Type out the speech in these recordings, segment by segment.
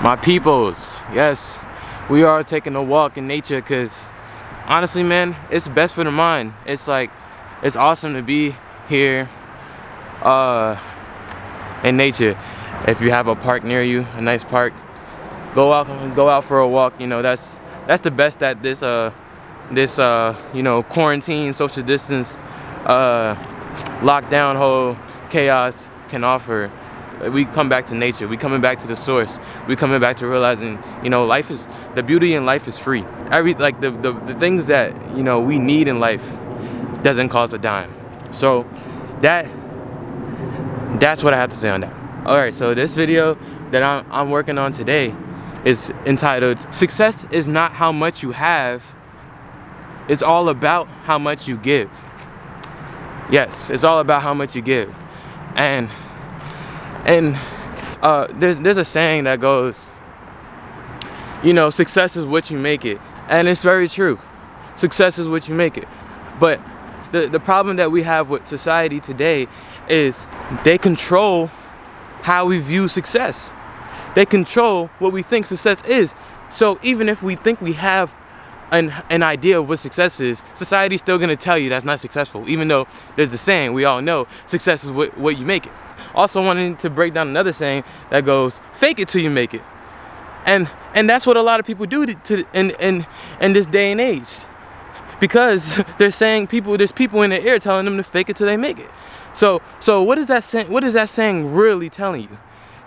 My peoples, yes, we are taking a walk in nature because honestly, man, it's best for the mind. It's like, it's awesome to be here in nature. If you have a park near you, a nice park, go out for a walk. You know, that's the best that this quarantine, social distance, lockdown whole chaos can offer. We come back to nature. We coming back to the source. We coming back to realizing, life is, the beauty in life is free. The things that we need in life doesn't cost a dime. So that's what I have to say on that. All right, so this video that I'm working on today is entitled "Success is not how much you have. It's all about how much you give." Yes, it's all about how much you give. And there's a saying that goes, success is what you make it. And it's very true. Success is what you make it. But the problem that we have with society today is they control how we view success. They control what we think success is. So even if we think we have an idea of what success is, society's still gonna tell you that's not successful, even though there's a saying we all know, success is what you make it. Also wanting to break down another saying that goes, fake it till you make it. And that's what a lot of people do in this day and age. Because they're saying there's people in their ear telling them to fake it till they make it. So what is that saying really telling you?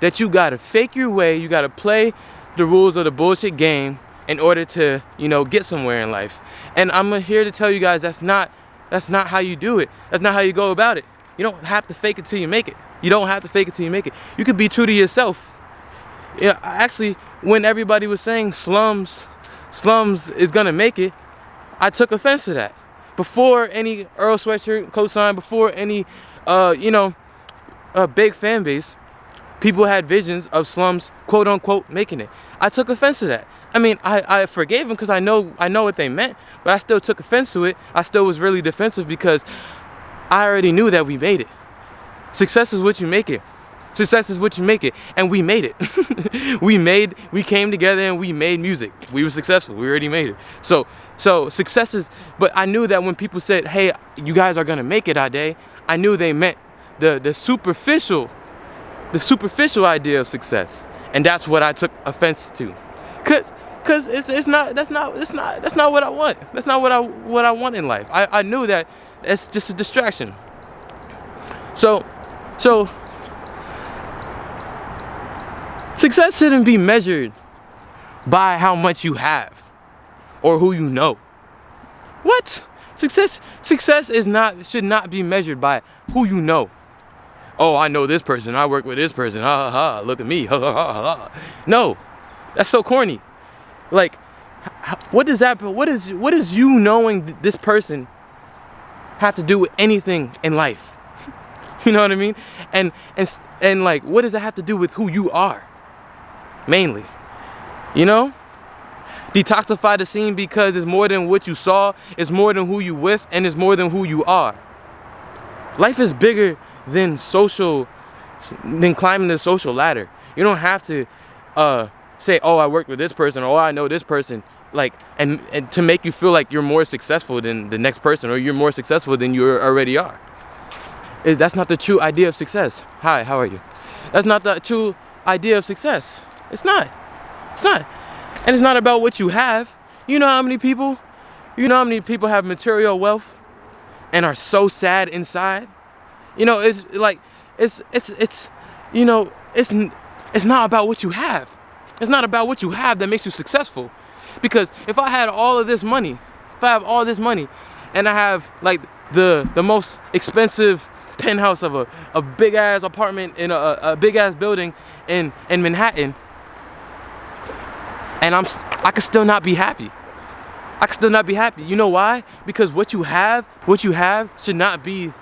That you gotta fake your way, you gotta play the rules of the bullshit game in order to, get somewhere in life. And I'm here to tell you guys that's not how you do it. That's not how you go about it. You don't have to fake it till you make it. You don't have to fake it till you make it. You could be true to yourself. Actually, when everybody was saying slums is gonna make it, I took offense to that. Before any Earl Sweatshirt cosign, before any big fan base, people had visions of slums, quote unquote, making it. I took offense to that. I mean, I forgave them because I know what they meant, but I still took offense to it. I still was really defensive because I already knew that we made it. Success is what you make it. Success is what you make it. And we made it. We came together and we made music. We were successful. We already made it. So success is, but I knew that when people said, hey, you guys are gonna make it Ade, I knew they meant the superficial idea of success. And that's what I took offense to. Cause that's not what I want. That's not what I want in life. I knew that it's just a distraction. So success shouldn't be measured by how much you have or who you know. What? Success should not be measured by who you know. Oh, I know this person. I work with this person. Ha ha ha. Look at me. Ha ha ha ha. No, that's so corny. Like, what is you knowing this person have to do with anything in life? You know what I mean? And like, what does that have to do with who you are? Mainly, detoxify the scene because it's more than what you saw, it's more than who you with, and it's more than who you are. Life is bigger than climbing the social ladder. You don't have to say, oh, I work with this person, or oh, I know this person, like, and to make you feel like you're more successful than the next person, or you're more successful than you already are. That's not the true idea of success. Hi, how are you? That's not the true idea of success. It's not. And it's not about what you have. You know how many people have material wealth and are so sad inside? It's like, it's not about what you have. It's not about what you have that makes you successful. Because if I had all of this money, and I have like the most expensive penthouse of a big ass apartment in a big ass building in Manhattan, and I could still not be happy. You know why? Because what you have should not be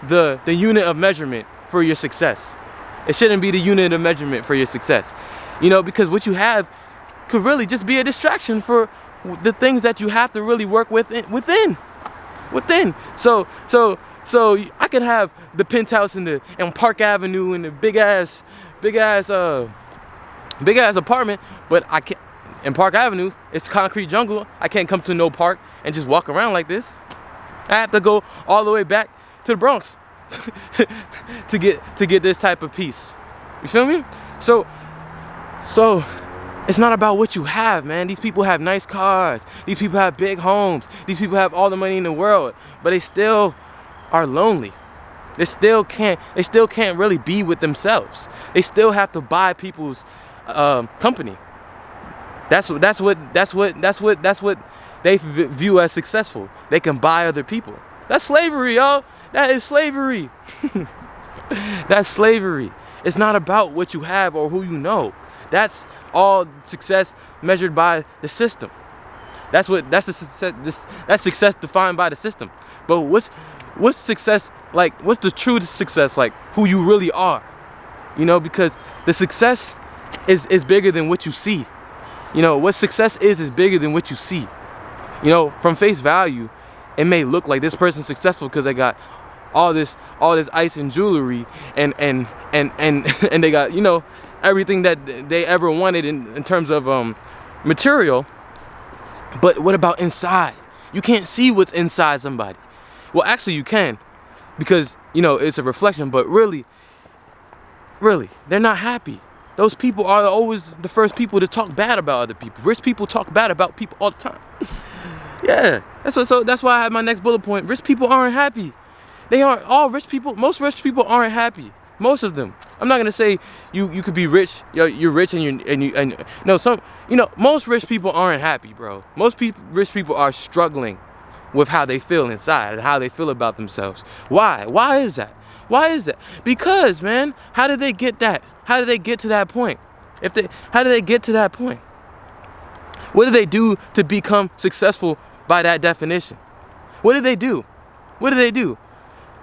the unit of measurement for your success. It shouldn't be the unit of measurement for your success. Because what you have could really just be a distraction for the things that you have to really work within. So I could have the penthouse in Park Avenue and the big ass big ass apartment, but I can't. In Park Avenue, it's concrete jungle. I can't come to no park and just walk around like this. I have to go all the way back to the Bronx to get this type of peace. You feel me? So it's not about what you have, man. These people have nice cars. These people have big homes. These people have all the money in the world, but they still are lonely. They still can't really be with themselves. They still have to buy people's company. That's what they view as successful. They can buy other people. That's slavery, y'all. That is slavery. That's slavery. It's not about what you have or who you know. That's all success measured by the system. That's success defined by the system. But what's success like? What's the true success like? Who you really are, you know? Because the success is bigger than what you see. You know what success is bigger than what you see. You know, from face value, it may look like this person's successful because they got all this ice and jewelry and they got, you know, everything that they ever wanted in terms of material. But what about inside? You can't see what's inside somebody. Well, actually you can, because, you know, it's a reflection, but really, they're not happy. Those people are always the first people to talk bad about other people. Rich people talk bad about people all the time. Yeah, that's why I have my next bullet point. Rich people aren't happy. They aren't all rich people. Most rich people aren't happy. Most of them. I'm not gonna say you could be rich. You're rich and no, some, you know, most rich people aren't happy, bro. Rich people are struggling with how they feel inside and how they feel about themselves. Why? Why is that? Why is that? Because, man, how did they get that? How did they get to that point? How did they get to that point? What did they do to become successful by that definition? What did they do? What did they do?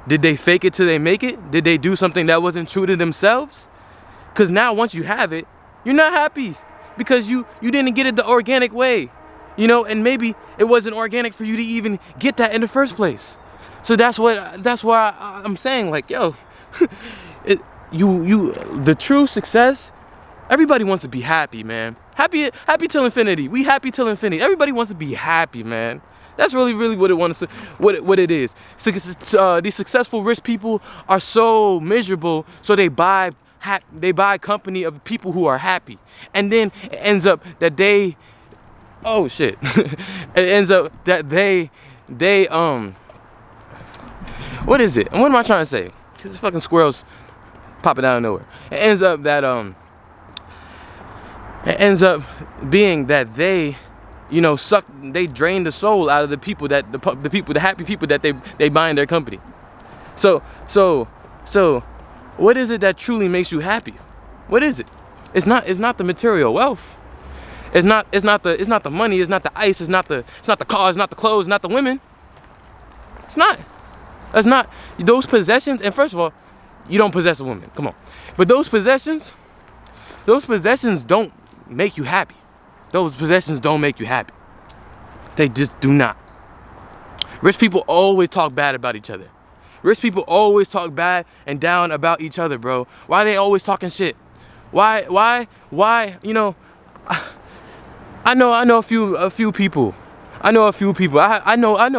Did they fake it till they make it? Did they do something that wasn't true to themselves? Because now once you have it, you're not happy because you didn't get it the organic way, you know, and maybe it wasn't organic for you to even get that in the first place. So that's why I'm saying, like, yo, the true success, everybody wants to be happy, man. Happy till infinity. We happy till infinity. Everybody wants to be happy, man. That's really what it wants to, what it is. These successful rich people are so miserable, so they buy company of people who are happy, and then it ends up that they, oh shit, it ends up that they what is it? And what am I trying to say? Because the fucking squirrels popping out of nowhere. It ends up that it ends up being that they, you know, they drain the soul out of the people that the happy people that they buy in their company. So what is it that truly makes you happy? What is it? It's not the material wealth. It's not the money, it's not the ice, it's not the cars, it's not the clothes, it's not the women. It's not. That's not those possessions. And first of all, you don't possess a woman. Come on. But those possessions don't make you happy. Those possessions don't make you happy. They just do not. Rich people always talk bad about each other. Rich people always talk bad and down about each other, bro. Why are they always talking shit? Why? You know, I know a few people. I know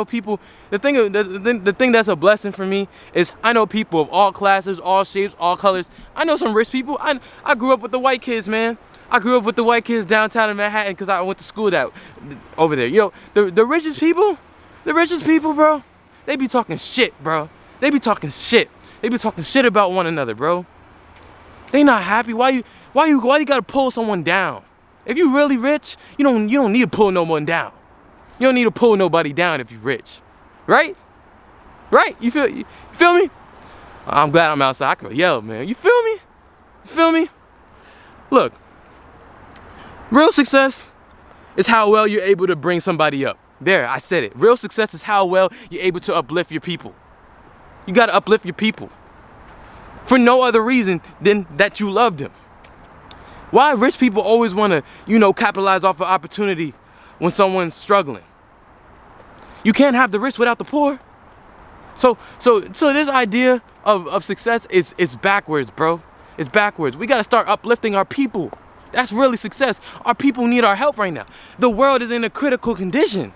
people. The thing that's a blessing for me is I know people of all classes, all shapes, all colors. I know some rich people. I grew up with the white kids, man. I grew up with the white kids downtown in Manhattan because I went to school over there. Yo, the richest people, bro, they be talking shit, bro. They be talking shit. They be talking shit about one another, bro. They not happy. Why you gotta pull someone down? If you really rich, you don't need to pull no one down. You don't need to pull nobody down if you rich. Right? You feel me? I'm glad I'm outside. I can yell, man. You feel me? Look, real success is how well you're able to bring somebody up. There, I said it. Real success is how well you're able to uplift your people. You gotta uplift your people for no other reason than that you love them. Why rich people always wanna, capitalize off an opportunity when someone's struggling? You can't have the rich without the poor. So this idea of success is backwards, bro. It's backwards. We gotta start uplifting our people. That's really success. Our people need our help right now. The world is in a critical condition.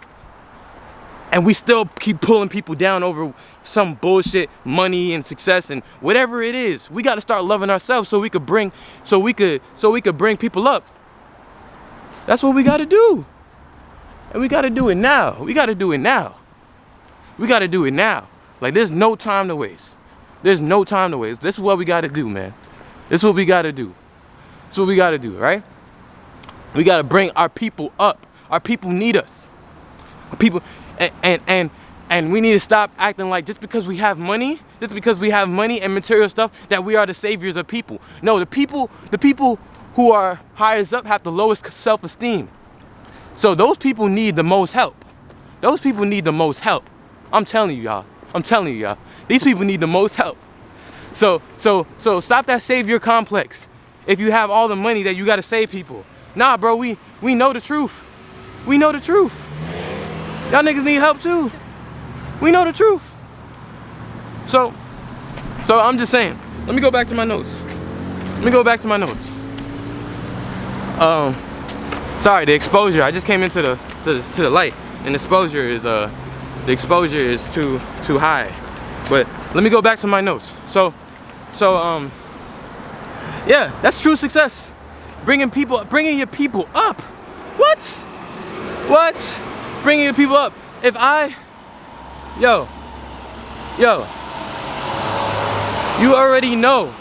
And we still keep pulling people down over some bullshit, money and success and whatever it is. We got to start loving ourselves so we could bring people up. That's what we got to do. And we got to do it now. We got to do it now. We got to do it now. Like, there's no time to waste. There's no time to waste. This is what we got to do, man. This is what we got to do. This is what we got to do, right? We got to bring our people up. Our people need us. Our people, and we need to stop acting like just because we have money and material stuff that we are the saviors of people. No, the people who are highest up have the lowest self-esteem. So those people need the most help. Those people need the most help. I'm telling you, y'all. These people need the most help. So stop that savior complex. If you have all the money that you gotta save people. Nah, bro, we know the truth. We know the truth. Y'all niggas need help too. We know the truth. So I'm just saying. Let me go back to my notes. Sorry, the exposure. I just came into the light, and the exposure is too high. But let me go back to my notes. So yeah, that's true success. Bringing your people up. What? Bringing your people up. If yo, you already know.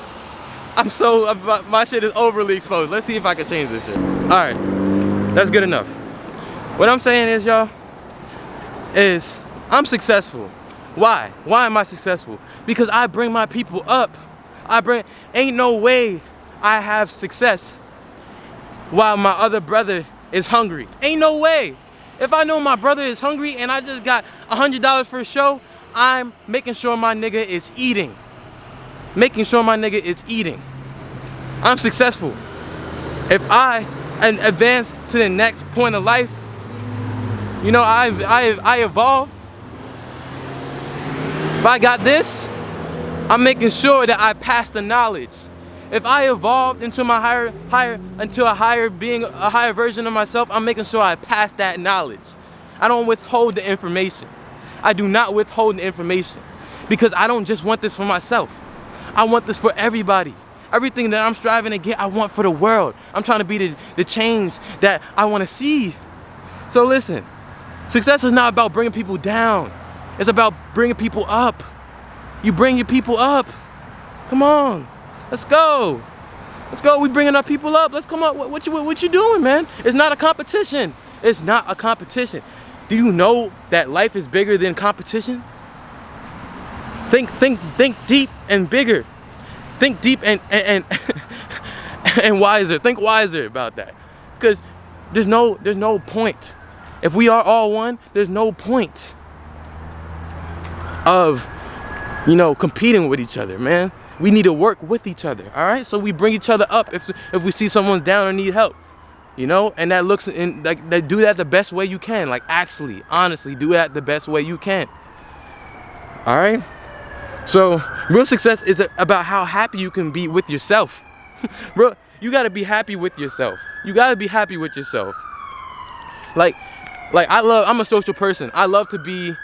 My shit is overly exposed. Let's see if I can change this shit. All right, that's good enough. What I'm saying is, y'all, is I'm successful. Why? Why am I successful? Because I bring my people up. Ain't no way I have success while my other brother is hungry. Ain't no way. If I know my brother is hungry and I just got $100 for a show, I'm making sure my nigga is eating. I'm successful. If I advance to the next point of life, you know, I evolve. If I got this, I'm making sure that I pass the knowledge. If I evolved into my a higher version of myself, I'm making sure I pass that knowledge. I don't withhold the information. I do not withhold the information because I don't just want this for myself. I want this for everybody. Everything that I'm striving to get, I want for the world. I'm trying to be the change that I want to see. So listen, success is not about bringing people down. It's about bringing people up. You bring your people up. Come on. Let's go. We bringing our people up. Let's come up. What you doing, man? It's not a competition. It's not a competition. Do you know that life is bigger than competition? Think deep and bigger. Think deep and and wiser. Think wiser about that. Because there's no point. If we are all one, there's no point of, you know, competing with each other, man. We need to work with each other, all right? So we bring each other up if we see someone's down or need help, you know? And that looks in, like, they do that the best way you can. Like, actually, honestly, do that the best way you can, all right? So real success is about how happy you can be with yourself. Bro, you gotta be happy with yourself. Like I'm a social person. I love to be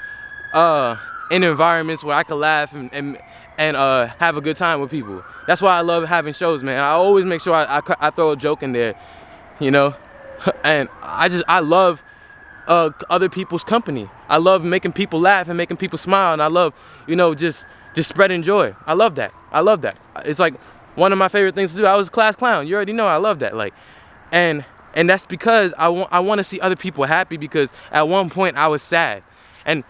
in environments where I can laugh and have a good time with people. That's why I love having shows, man. I always make sure I throw a joke in there, you know? And I love other people's company. I love making people laugh and making people smile, and I love, you know, just spreading joy. I love that. It's like one of my favorite things to do. I was a class clown. You already know I love that. Like, and that's because I want to see other people happy, because at one point I was sad. And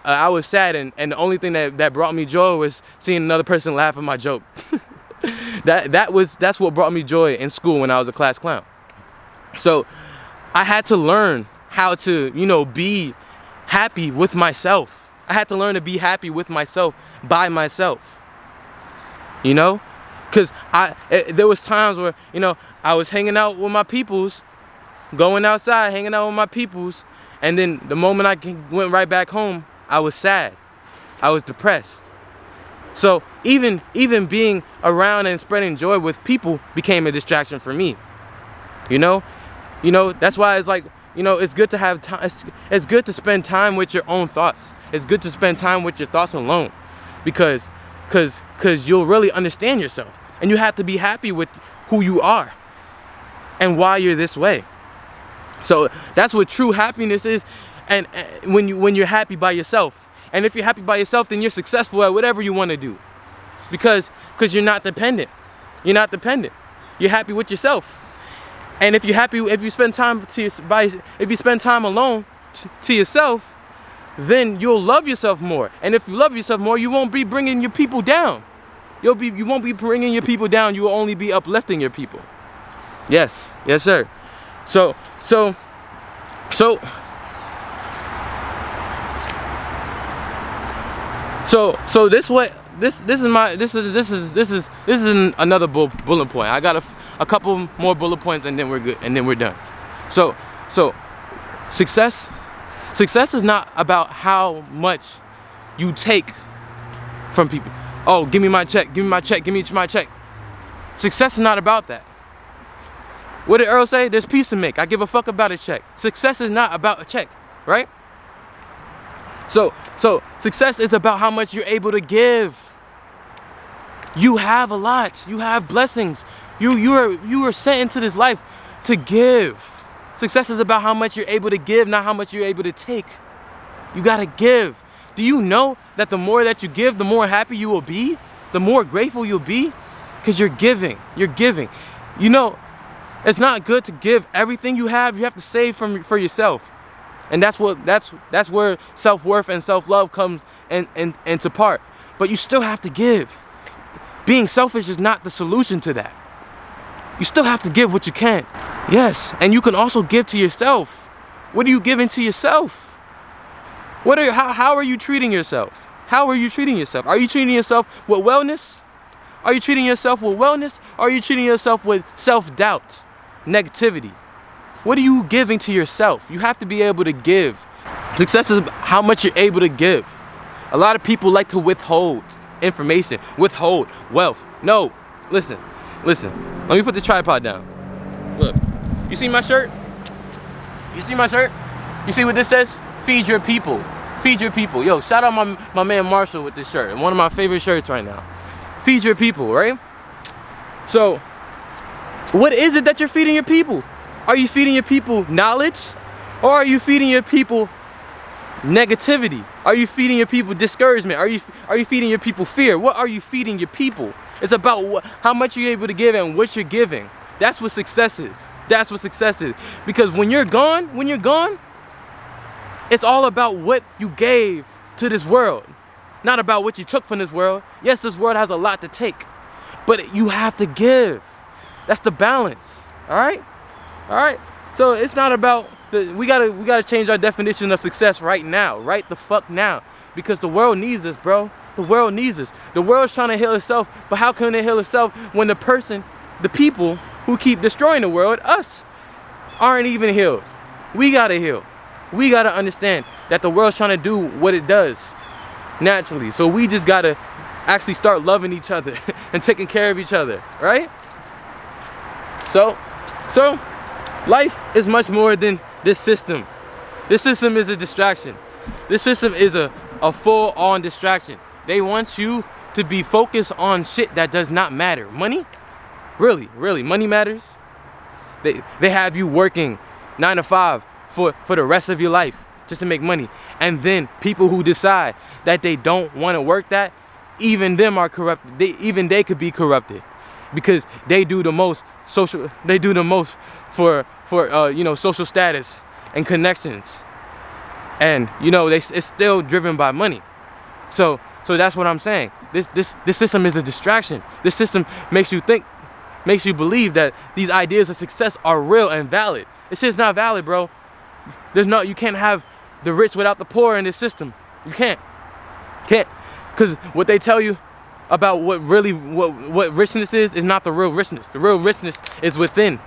I was sad, and the only thing that brought me joy was seeing another person laugh at my joke. That's what brought me joy in school when I was a class clown. So I had to learn how to, you know, be happy with myself. I had to learn to be happy with myself, by myself. You know? Because there was times where, you know, I was hanging out with my peoples, going outside, hanging out with my peoples, and then the moment I went right back home, I was sad. I was depressed. So even being around and spreading joy with people became a distraction for me. You know, that's why it's like, it's good to have time. It's good to spend time with your own thoughts. It's good to spend time with your thoughts alone, because you'll really understand yourself, and you have to be happy with who you are and why you're this way. So that's what true happiness is, and when you're happy by yourself. And if you're happy by yourself, then you're successful at whatever you want to do, because you're not dependent. You're not dependent. You're happy with yourself. And if you're happy, if you spend time alone to yourself, then you'll love yourself more. And if you love yourself more, you won't be bringing your people down. You won't be bringing your people down. You will only be uplifting your people. Yes, sir. So this is another bullet point. I got a couple more bullet points, and then we're good, and then we're done. So success is not about how much you take from people. Oh, give me my check, give me my check, give me my check. Success is not about that. What did Earl say? There's peace to make. I give a fuck about a check. Success is not about a check, right? So success is about how much you're able to give. You have a lot. You have blessings. You are sent into this life to give. Success is about how much you're able to give, not how much you're able to take. You gotta give. Do you know that the more that you give, the more happy you will be? The more grateful you'll be? Because you're giving. You're giving. You know, it's not good to give everything you have. You have to save for yourself. And that's where self-worth and self-love comes into part. But you still have to give. Being selfish is not the solution to that. You still have to give what you can. Yes, and you can also give to yourself. What are you giving to yourself? How are you treating yourself? How are you treating yourself? Are you treating yourself with wellness? Are you treating yourself with wellness? Or are you treating yourself with self-doubt, negativity? What are you giving to yourself? You have to be able to give. Success is how much you're able to give. A lot of people like to withhold information, withhold wealth. No, listen. Let me put the tripod down. Look, you see my shirt? You see my shirt? You see what this says? Feed your people. Feed your people. Yo, shout out my man Marshall with this shirt. One of my favorite shirts right now. Feed your people, right? So, what is it that you're feeding your people? Are you feeding your people knowledge? Or are you feeding your people negativity? Are you feeding your people discouragement? Are you feeding your people fear? What are you feeding your people? It's about how much you're able to give and what you're giving. That's what success is. That's what success is. Because when you're gone, it's all about what you gave to this world, not about what you took from this world. Yes, this world has a lot to take, but you have to give. That's the balance. All right. So it's not about we gotta change our definition of success right now, right the fuck now, because the world needs us, bro. The world needs us. The world's trying to heal itself, but how can it heal itself when the people who keep destroying the world, us, aren't even healed? We gotta heal. We gotta understand that the world's trying to do what it does naturally. So we just gotta actually start loving each other and taking care of each other, right? So life is much more than this system. This system is a distraction. This system is a full-on distraction. They want you to be focused on shit that does not matter. Money? Really, money matters? They have you working 9 to 5 for the rest of your life just to make money. And then people who decide that they don't want to work that, even them are corrupted. They could be corrupted because they do the most for social status and connections. And it's still driven by money. So that's what I'm saying. This system is a distraction. This system makes you believe that these ideas of success are real and valid. It's just not valid, bro. You can't have the rich without the poor in this system. You can't. Because what they tell you about what richness is not the real richness. The real richness is within.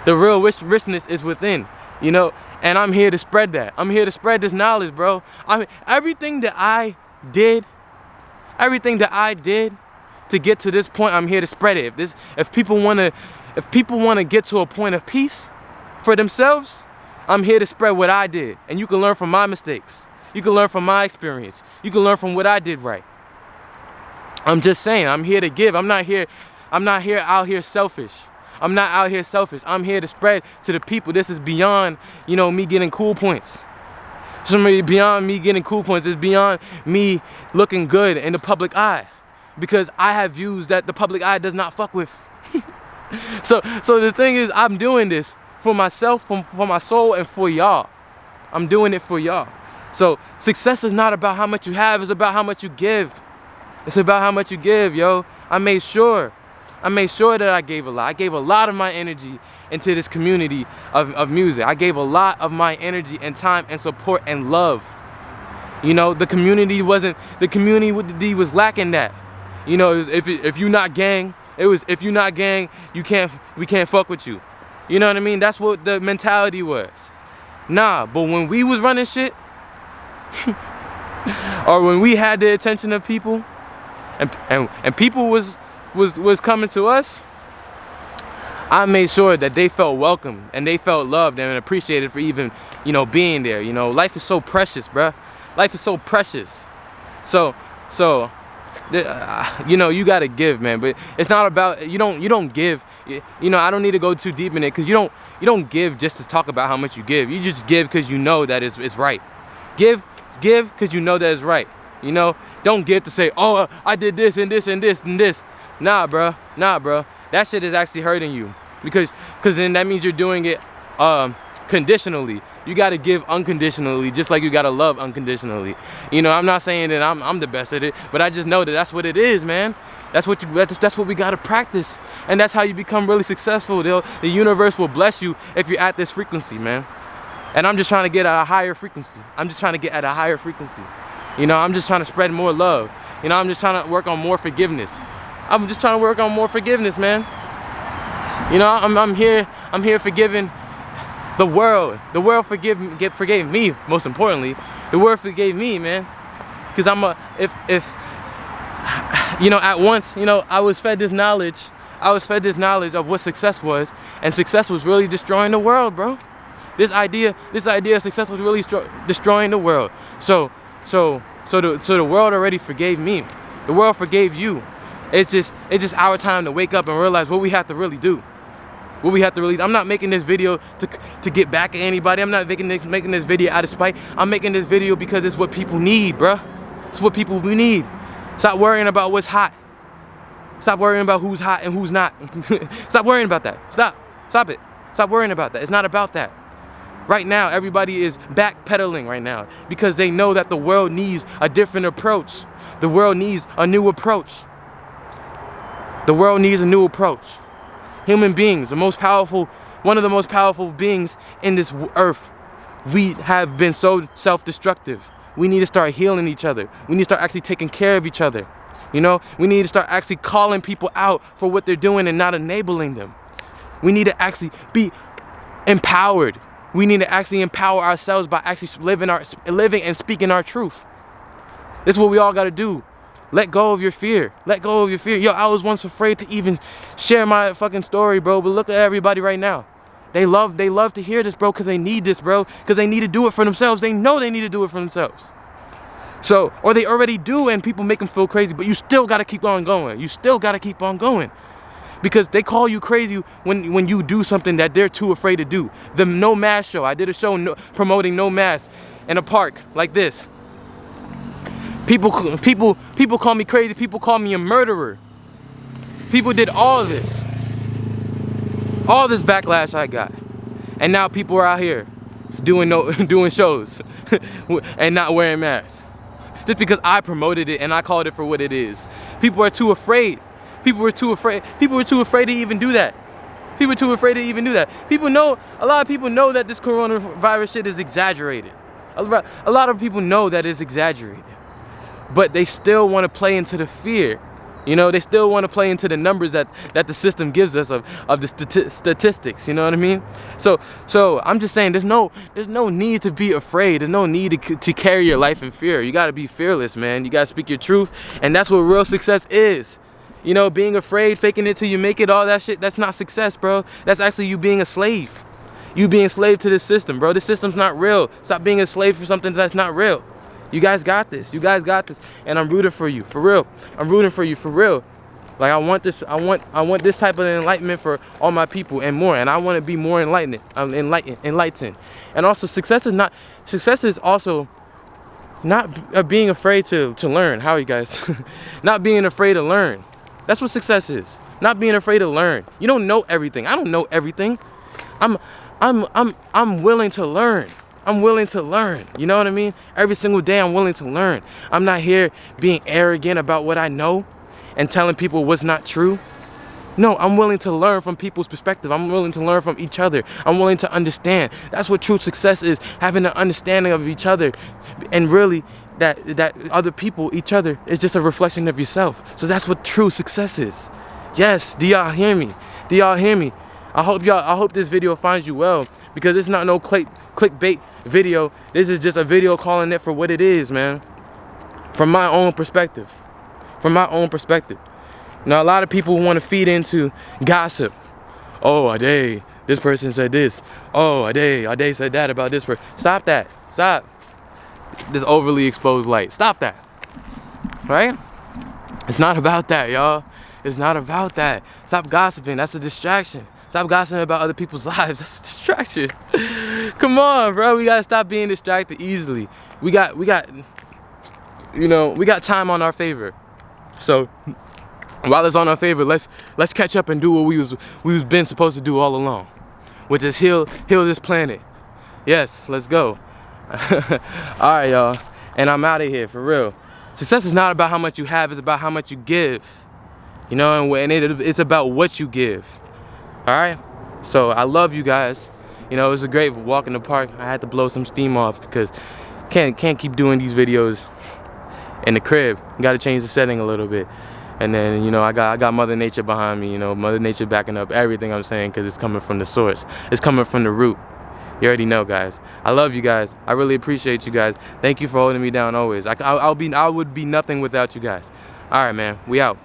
The real richness is within, and I'm here to spread that. I'm here to spread this knowledge, bro. Everything that I did to get to this point, I'm here to spread it. If people want to if people want to get to a point of peace for themselves, I'm here to spread what I did. And you can learn from my mistakes. You can learn from my experience. You can learn from what I did right. I'm just saying, I'm here to give. I'm not out here selfish. I'm not out here selfish. I'm here to spread to the people. This is beyond, me getting cool points. It's beyond me getting cool points. It's beyond me looking good in the public eye. Because I have views that the public eye does not fuck with. So the thing is, I'm doing this for myself, for my soul, and for y'all. I'm doing it for y'all. So success is not about how much you have, it's about how much you give. It's about how much you give, yo. I made sure that I gave a lot. I gave a lot of my energy into this community of music. I gave a lot of my energy and time and support and love. The community was lacking that. If you not gang, if you not gang, we can't fuck with you. You know what I mean? That's what the mentality was. Nah, but when we was running shit, or when we had the attention of people, and people was coming to us, I made sure that they felt welcome and they felt loved and appreciated for even, being there. Life is so precious, bruh. Life is so precious. So you gotta give, man. But it's not about you don't give. I don't need to go too deep in it, because you don't give just to talk about how much you give. You just give because you know that it's right. Give because you know that it's right. Don't give to say, oh, I did this and this and this and this. Nah, bro. That shit is actually hurting you, because then that means you're doing it conditionally. You gotta give unconditionally, just like you gotta love unconditionally. I'm not saying that I'm the best at it, but I just know that that's what it is, man. That's what we gotta practice, and that's how you become really successful. The universe will bless you if you're at this frequency, man. And I'm just trying to get at a higher frequency. I'm just trying to spread more love. I'm just trying to work on more forgiveness. I'm man. I'm here forgiving the world. The world forgave me, most importantly. The world forgave me, man. Because at once, I was fed this knowledge. Of what success was, and success was really destroying the world, bro. This idea of success was really destroying the world. So the world already forgave me. The world forgave you. It's just our time to wake up and realize what we have to really do. I'm not making this video to get back at anybody. I'm not making this video out of spite. I'm making this video because it's what people need, bruh. It's what people need. Stop worrying about what's hot. Stop worrying about who's hot and who's not. Stop worrying about that. Stop it. Stop worrying about that. It's not about that. Right now, everybody is backpedaling right now because they know that the world needs a different approach. The world needs a new approach. Human beings, one of the most powerful beings in this earth. We have been so self-destructive. We need to start healing each other. We need to start actually taking care of each other. We need to start actually calling people out for what they're doing and not enabling them. We need to actually be empowered. We need to actually empower ourselves by actually living and speaking our truth. This is what we all got to do. Let go of your fear. Yo, I was once afraid to even share my fucking story, bro. But look at everybody right now. They love to hear this, bro, because they need this, bro. Because they need to do it for themselves. They know they need to do it for themselves. Or they already do, and people make them feel crazy. But you still got to keep on going. Because they call you crazy when you do something that they're too afraid to do. The no mask show. I did a show promoting no mask in a park like this. People call me crazy. People call me a murderer. People did all this backlash I got, and now people are out here doing shows and not wearing masks just because I promoted it and I called it for what it is. People are too afraid. People were too afraid to even do that. A lot of people know that this coronavirus shit is exaggerated. A lot of people know that it's exaggerated. But they still want to play into the fear. They still want to play into the numbers that the system gives us of the statistics. You know what I mean? So I'm just saying there's no need to be afraid. There's no need to carry your life in fear. You got to be fearless, man. You got to speak your truth. And that's what real success is. You know, being afraid, faking it till you make it, all that shit, that's not success, bro. That's actually you being a slave. You being a slave to this system, bro. This system's not real. Stop being a slave for something that's not real. You guys got this. You guys got this. And I'm rooting for you, for real. I'm rooting for you, for real. Like, I want this type of enlightenment for all my people and more. And I want to be more enlightened. And also, success is also not being afraid to learn. How are you guys? Not being afraid to learn. That's what success is. Not being afraid to learn. You don't know everything. I don't know everything. I'm willing to learn. I'm willing to learn. You know what I mean? Every single day I'm willing to learn. I'm not here being arrogant about what I know and telling people what's not true. No, I'm willing to learn from people's perspective. I'm willing to learn from each other. I'm willing to understand. That's what true success is, having an understanding of each other. And really, that other people, each other, is just a reflection of yourself. So that's what true success is. Yes, do y'all hear me? Do y'all hear me? I hope this video finds you well, because it's not no clickbait video. This is just a video calling it for what it is, man. From my own perspective. From my own perspective. Now, a lot of people want to feed into gossip. Oh, Ade, this person said this. Oh, Ade said that about this person. Stop that. Stop. This overly exposed light. Stop that. Right? It's not about that, y'all. It's not about that. Stop gossiping. That's a distraction. Stop gossiping about other people's lives. That's a distraction. Come on, bro. We gotta stop being distracted easily. We got time on our favor. So while it's on our favor, let's catch up and do what we've been supposed to do all along, which is heal this planet. Yes, let's go. All right, y'all, and I'm out of here for real. Success is not about how much you have; it's about how much you give. You know, and it's about what you give. All right. So I love you guys. You know, it was a great walk in the park. I had to blow some steam off because can't keep doing these videos in the crib. Got to change the setting a little bit. And then, you know, I got Mother Nature behind me. You know, Mother Nature backing up everything I'm saying, because it's coming from the source. It's coming from the root. You already know, guys. I love you guys. I really appreciate you guys. Thank you for holding me down always. I would be nothing without you guys. All right, man. We out.